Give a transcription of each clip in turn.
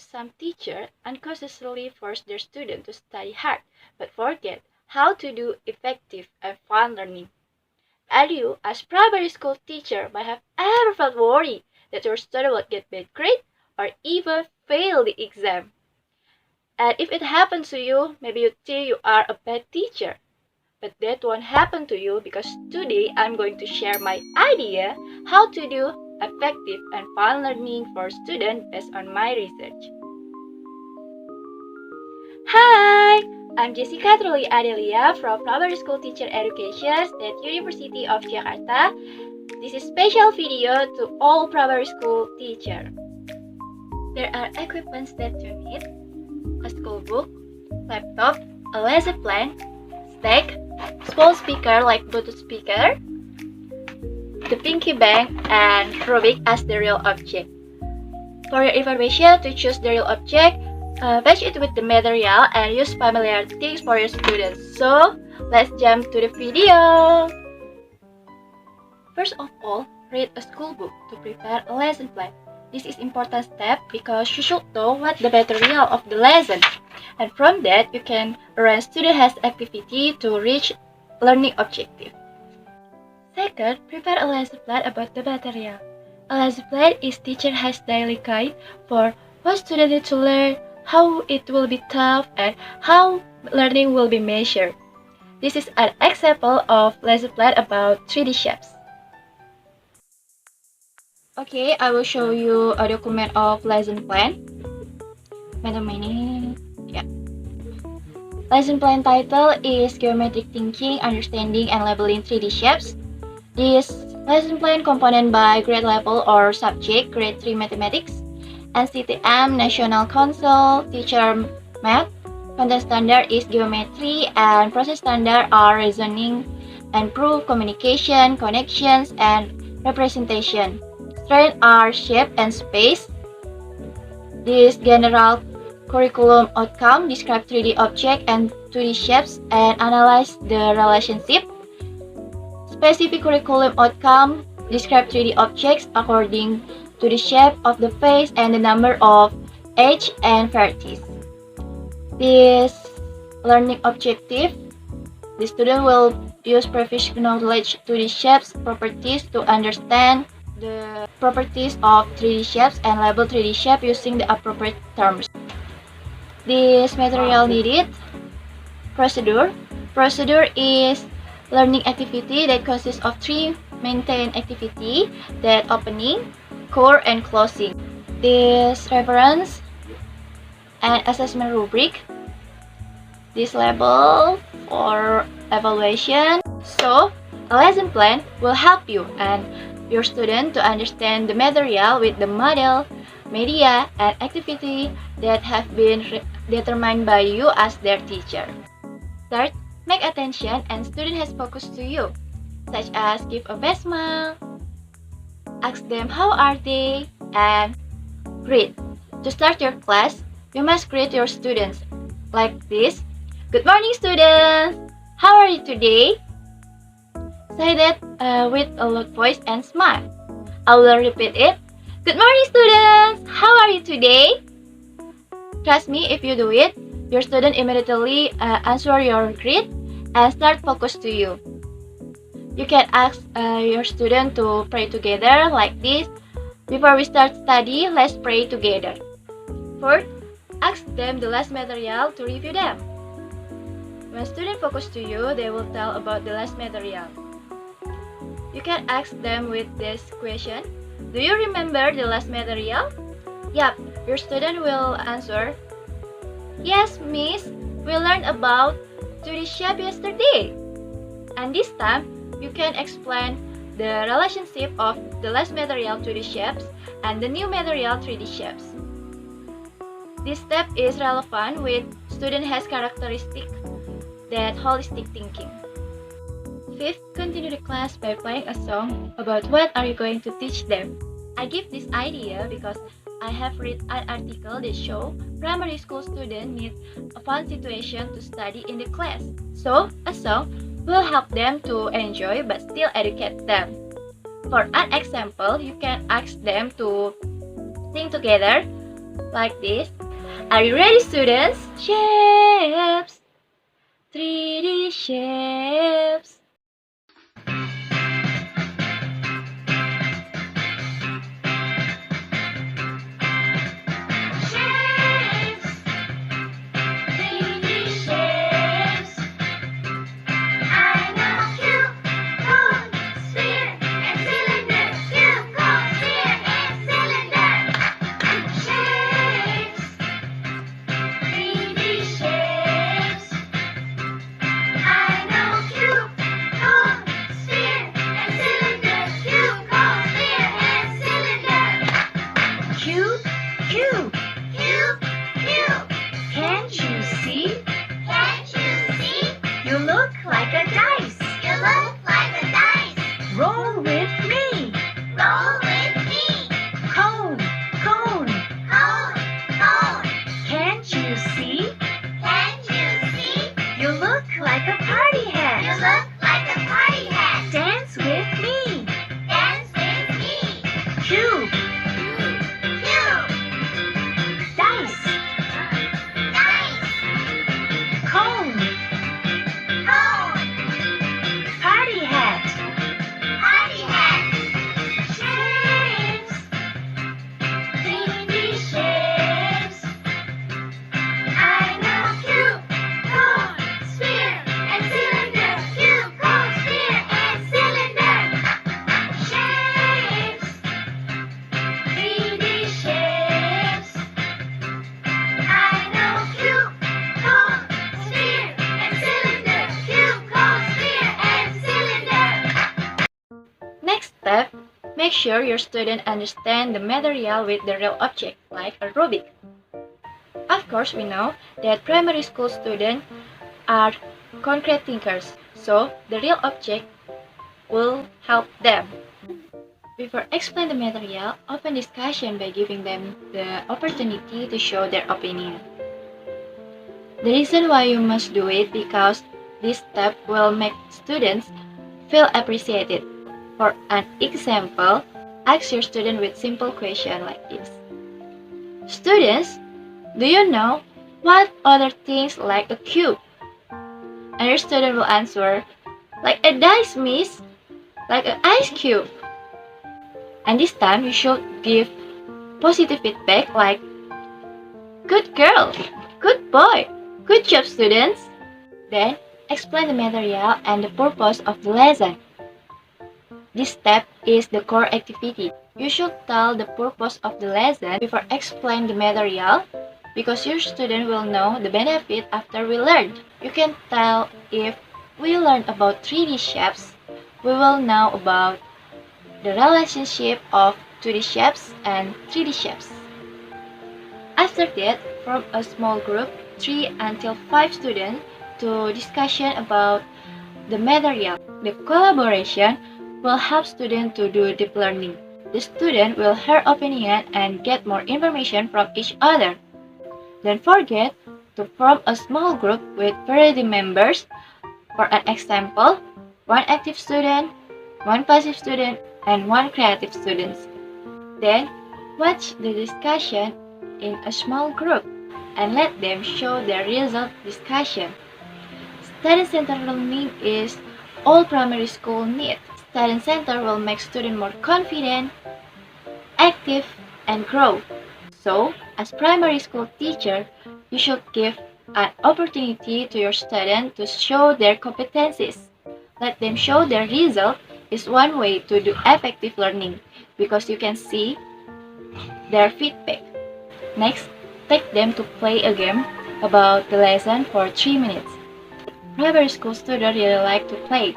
Sometimes some teachers unconsciously force their students to study hard, but forget how to do effective and fun learning. And you, as primary school teacher, might have ever felt worried that your student will get bad grade or even fail the exam. And if it happens to you, maybe you think you are a bad teacher. But that won't happen to you because today I'm going to share my idea how to do effective and fun learning for students based on my research. Hi, I'm Jessica Triuli Adelia from Primary School Teacher Education at University of Jakarta. This is special video to all primary school teachers. There are equipments that you need: a school book, laptop, a lesson plan, stack, small speaker like Bluetooth speaker, the pinky bank, and rubric as the real object. For your information, to choose the real object, match it with the material and use familiar things for your students. So, let's jump to the video. First of all, read a school book to prepare a lesson plan. This is important step because you should know what the material of the lesson. And from that, you can arrange student has activity to reach learning objective. Second, prepare a lesson plan about the material. A lesson plan is teacher has daily guide for what student need to learn, how it will be taught, and how learning will be measured. This is an example of lesson plan about 3D shapes. Okay, I will show you a document of lesson plan. Wait a minute. Yeah. Lesson plan title is Geometric Thinking, Understanding and Labeling 3D Shapes. This lesson plan component by grade level or subject, grade 3 Mathematics, NCTM, National Council, Teacher Math. Content standard is Geometry and process standard are Reasoning and Proof, Communication, Connections, and Representation. Strengths are shape and space. This general curriculum outcome describe 3D object and 2D shapes and analyze the relationship. Specific curriculum outcome describe 3D objects according to the shape of the face and the number of edge and vertices. This learning objective, the student will use previous knowledge 2D shapes properties to understand the properties of 3D shapes and label 3D shape using the appropriate terms. This material needed. Procedure. Procedure is learning activity that consists of 3 maintained activity, that opening, core, and closing. This reference and assessment rubric. This label for evaluation. So, a lesson plan will help you and your student to understand the material with the model, media, and activity that have been determined by you as their teacher. Third, make attention and student has focus to you, such as give a best smile, ask them how are they, and greet. To start your class, you must greet your students like this. Good morning, students! How are you today? Say that with a loud voice and smile. I will repeat it. Good morning, students! How are you today? Trust me, if you do it, your student immediately answer your greet and start focus to you. You can ask your student to pray together like this. Before we start study, let's pray together. Fourth, ask them the last material to review them. When students focus to you, they will tell about the last material. You can ask them with this question. Do you remember the last material? Yup, your student will answer. Yes, miss, we learned about 2D shape yesterday. And this time, you can explain the relationship of the last material 2D shapes and the new material 3D shapes. This step is relevant with student has characteristic that holistic thinking. Fifth, continue the class by playing a song about what are you going to teach them. I give this idea because I have read an article that show primary school students need a fun situation to study in the class. So, a song will help them to enjoy but still educate them. For an example, you can ask them to sing together like this. Are you ready, students? Shapes, 3D shapes. Next step, make sure your student understand the material with the real object, like a Rubik. Of course, we know that primary school students are concrete thinkers, so the real object will help them. Before explain the material, open discussion by giving them the opportunity to show their opinion. The reason why you must do it because this step will make students feel appreciated. For an example, ask your student with simple question like this. Students, do you know what other things like a cube? And your student will answer, like a dice, miss, like an ice cube. And this time you should give positive feedback like, good girl, good boy, good job, students. Then explain the material and the purpose of the lesson. This step is the core activity. You should tell the purpose of the lesson before explain the material because your student will know the benefit after we learned. You can tell if we learn about 3D shapes, we will know about the relationship of 2D shapes and 3D shapes. After that, form a small group, 3 until 5 students, to discussion about the material. The collaboration will help students to do deep learning. The student will hear opinion and get more information from each other. Don't forget to form a small group with variety members. For an example, 1 active student, 1 passive student, and 1 creative student. Then, watch the discussion in a small group and let them show their result discussion. Student-centered learning is all primary school need. Student center will make students more confident, active, and grow. So, as primary school teacher, you should give an opportunity to your students to show their competencies. Let them show their result is one way to do effective learning because you can see their feedback. Next, take them to play a game about the lesson for 3 minutes. Primary school students really like to play.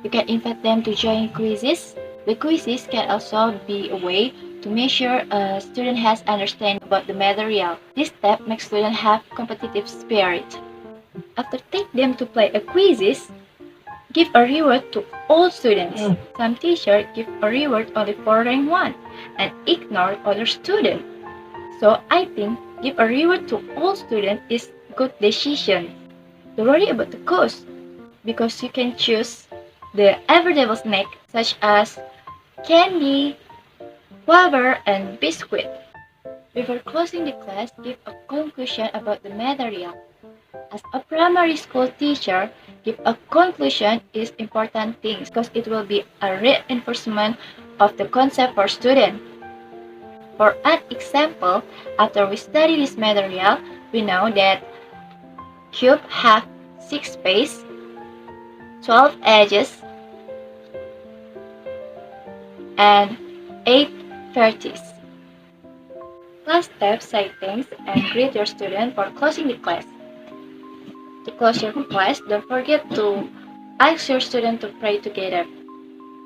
You can invite them to join quizzes. The quizzes can also be a way to measure a student has understanding about the material. This step makes students have competitive spirit. After take them to play a quizzes, give a reward to all students. Some teachers give a reward only for rank 1 and ignore other students. So I think give a reward to all students is good decision. Don't worry about the cost because you can choose the affordable snack such as candy, wafer, and biscuit. Before closing the class, give a conclusion about the material. As a primary school teacher, give a conclusion is important things because it will be a reinforcement of the concept for student. For an example, after we study this material, we know that cube have 6 base, 12 edges, and 8 vertices. Last step, say thanks and greet your student for closing the class. To close your class, don't forget to ask your student to pray together.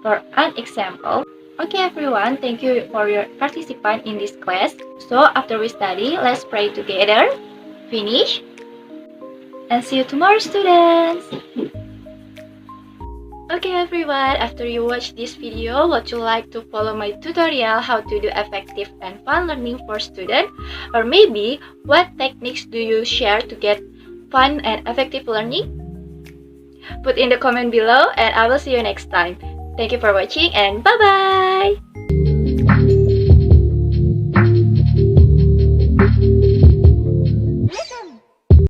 For an example, okay everyone, thank you for your participation in this class. So after we study, let's pray together. Finish. And see you tomorrow, students. Okay everyone, after you watch this video, would you like to follow my tutorial how to do effective and fun learning for students? Or maybe, what techniques do you share to get fun and effective learning? Put in the comment below and I will see you next time. Thank you for watching and bye-bye!